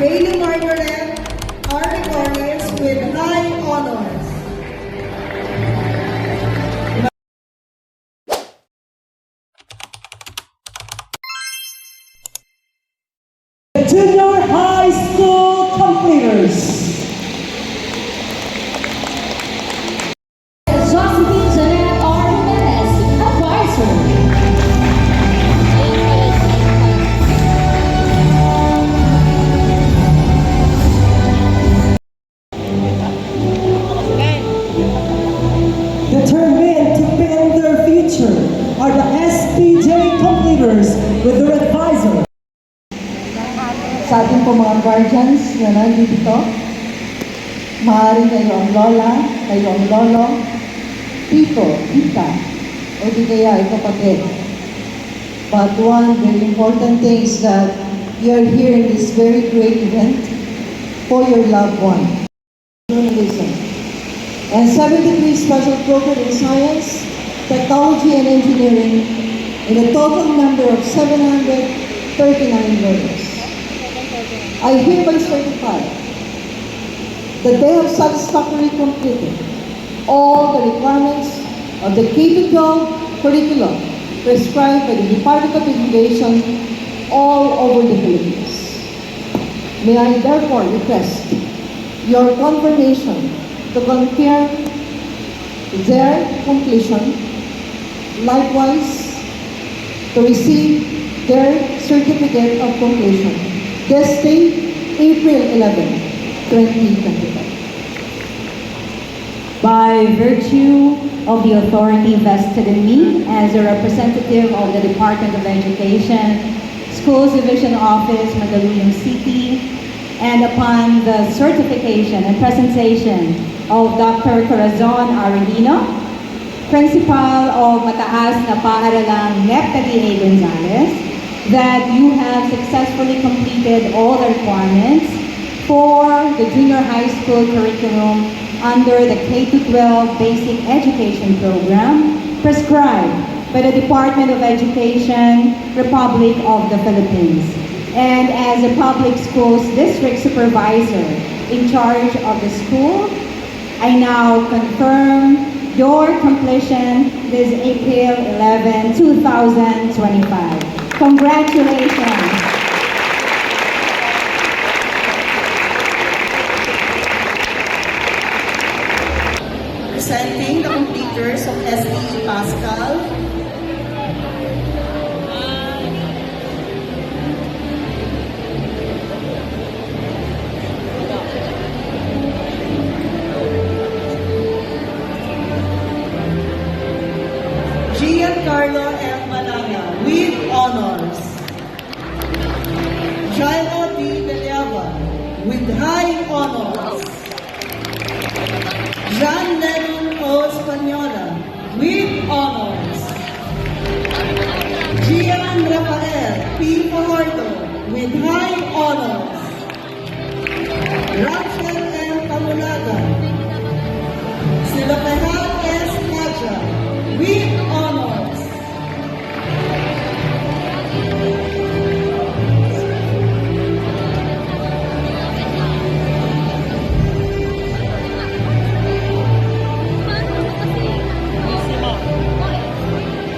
Bailey Margaret Arregones with high honors. Junior high school completers. Josephine Janet R. Jimenez, advisor. Determined to build their future are the SPJ completers with their advisor. Sa ating po mga guardians na nandito, maaaring kayo ang lola, kayo ang lolo, tito, tita, o di kaya ay kapatid. But one very important thing is that you are here in this very great event for your loved one. Journalism. And 73 special program in science, technology, and engineering in a total number of 739 learners. I hereby certify that they have satisfactorily completed all the requirements of the K-12 curriculum prescribed by the Department of Education all over the Philippines. May I therefore request your confirmation to confirm their completion, likewise to receive their certificate of completion. This date, April 11, 2025. By virtue of the authority vested in me as a representative of the Department of Education, Schools Division Office, Mandaluyong City, and upon the certification and presentation of Dr. Corazon Aregino, Principal of Mataas na Paaralang Neptali A. Gonzales, that you have successfully completed all the requirements for the junior high school curriculum under the K-12 Basic Education Program prescribed by the Department of Education, Republic of the Philippines. And as a public schools district supervisor in charge of the school, I now confirm your completion this April 11, 2025. Congratulations. Presenting the completers of SDE Pascal, Giancarlo M. Malanga with honors. Jaina B. Deliava with high honors. John Lennon O. Spanyola with honors. Gian Rafael P. Fajardo with high honors. Rachel M. Camulaga, Silapehan S. Nadja with honors.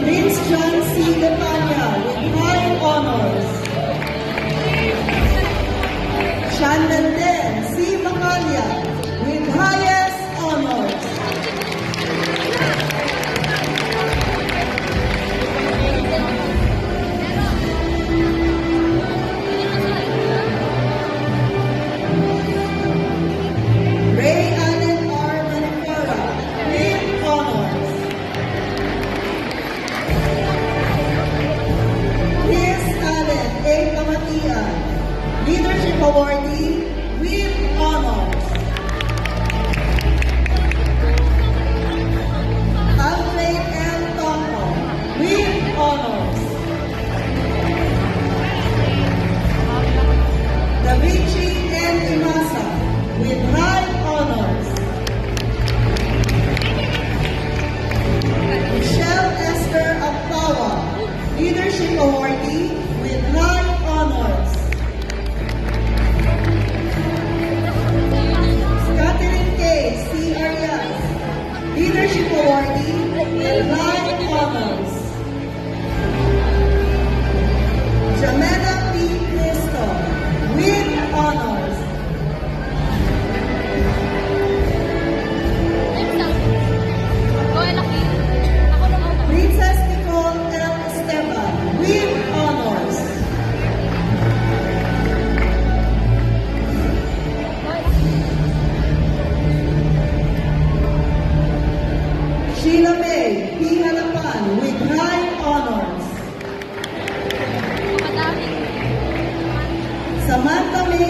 Prince John C. Gatanya with high honors. Shandandel C. Macalia with highest honors. Ray Allen R. Manifera with honors. Chris Allen A. Kamatian, Leadership Awardee with honors. Alfred M. Tongko with honors. Davichi N. Imasa with high honors. Michelle Esther Apawa, Leadership Awardee with high honors.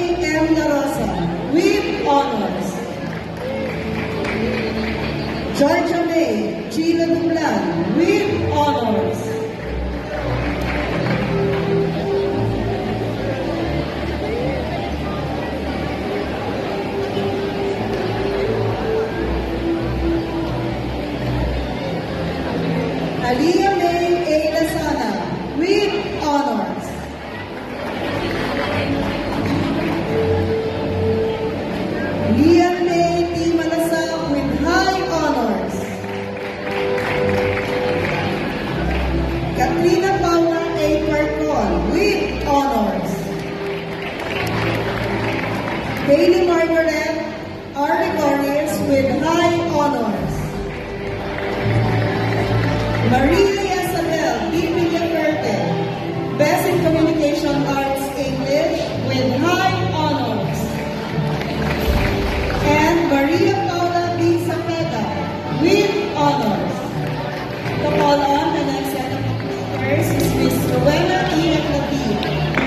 May M. La Rosa with honors. Georgia May Chila Dublan with honors. Aliyah May A. Lasana with honors. Lian May T. Malasa with high honors. Katrina Paula A. Carcon with honors. Bailey Margaret R. Gregorius with high honors. Maria Isabel D. Villaferte, Best in Communication Arts English with high honors. And Maria Paula B. Zapeta with honors. To call on the next set of competitors is Miss Rowena E. Eclati,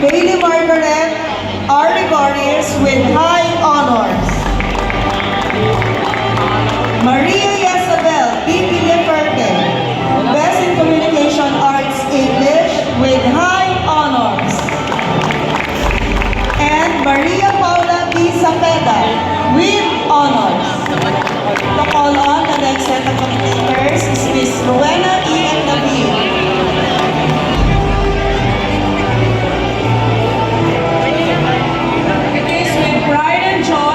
Bailey Margaret R. Gregorius with high honors. Maria Isabel B. Villaferte, Best in Communication Arts English with high honors. And Maria Paula B. Zapeta with honors. To call on the next set of competitors is Miss Rowena E. Eclati. It is with pride and joy.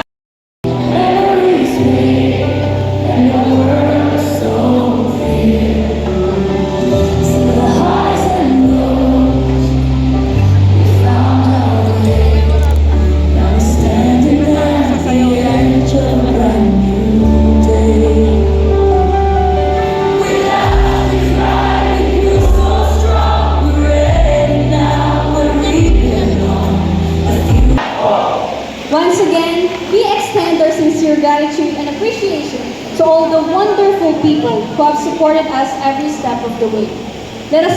Once again, we extend our sincere gratitude and appreciation to all the wonderful people who have supported us every step of the way. Let us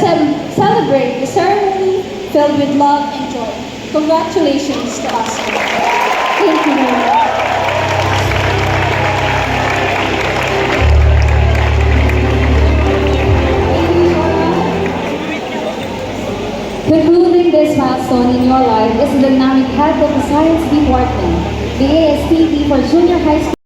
celebrate the ceremony filled with love and joy. Congratulations to us. Thank you very much. Concluding this milestone in your life is the dynamic head of the Science Department, the ASTP for Junior High School.